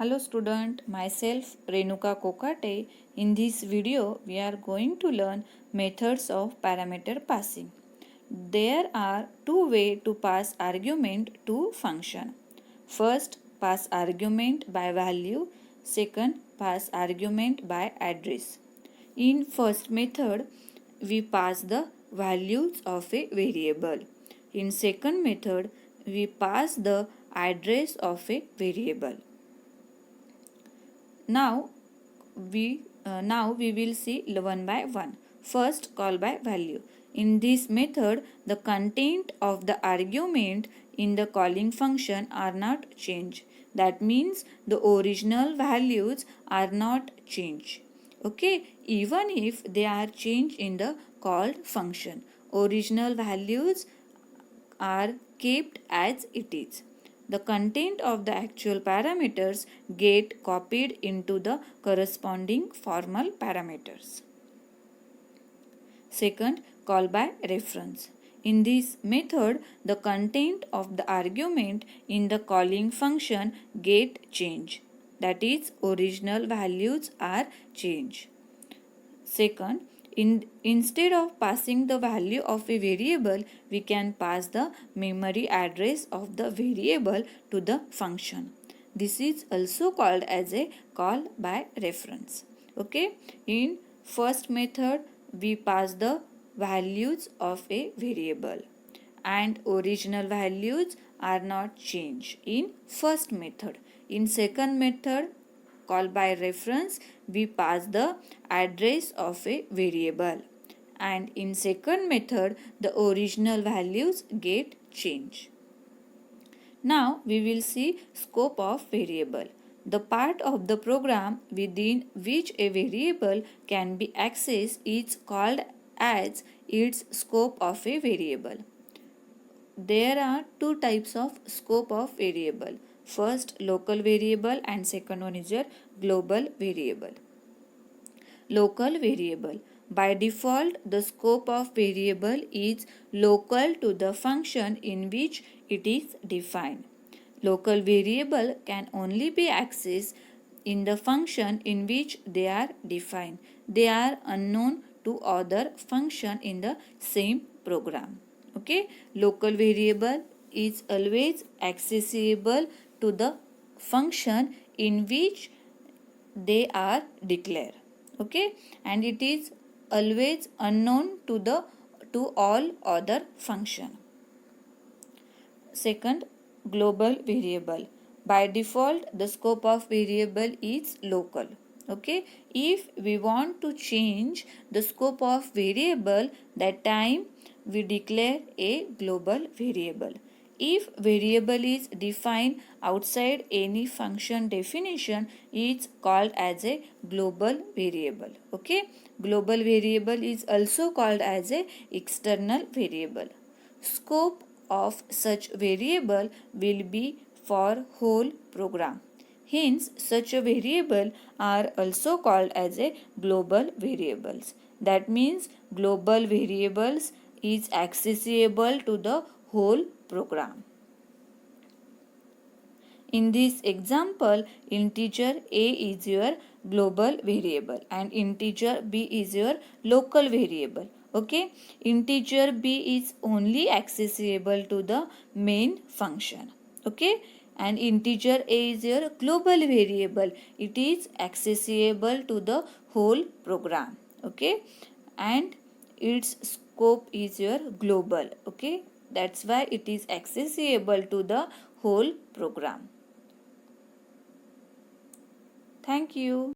Hello student, myself Renuka Kokate. In this video, we are going to learn methods of parameter passing. There are two ways to pass argument to function. First, pass argument by value. Second, pass argument by address. In first method, we pass the values of a variable. In second method, we pass the address of a variable. Now we will see one by one. First, call by value. In this method, the content of the argument in the calling function are not changed. That means the original values are not changed. Okay, even if they are changed in the called function, original values are kept as it is. The content of the actual parameters get copied into the corresponding formal parameters. Second, call by reference. In this method, the content of the argument in the calling function get changed. That is, original values are changed. Second, instead of passing the value of a variable, we can pass the memory address of the variable to the function. This is also called as a call by reference. Okay, in first method, we pass the values of a variable and original values are not changed in first method. In second method, call by reference, we pass the address of a variable, and in second method the original values get changed. Now we will see scope of variable. The part of the program within which a variable can be accessed is called as its scope of a variable. There are two types of scope of variable. First, local variable, and second one is your global variable. Local variable. By default, the scope of variable is local to the function in which it is defined. Local variable can only be accessed in the function in which they are defined. They are unknown to other function in the same program. Okay, local variable is always accessible to the function in which they are declared. Okay, and it is always unknown to all other function. Second, global variable. By default, the scope of variable is local. Okay, if we want to change the scope of variable, that time we declare a global variable. If variable is defined outside any function definition, it's called as a global variable. Okay, global variable is also called as a external variable. Scope of such variable will be for whole program. Hence, such a variable are also called as a global variables. That means global variables is accessible to the whole program. In this example, integer a is your global variable and integer b is your local variable. Okay, integer b is only accessible to the main function. Okay, and integer a is your global variable. It is accessible to the whole program. Okay, and its scope is your global. Okay, that's why it is accessible to the whole program. Thank you.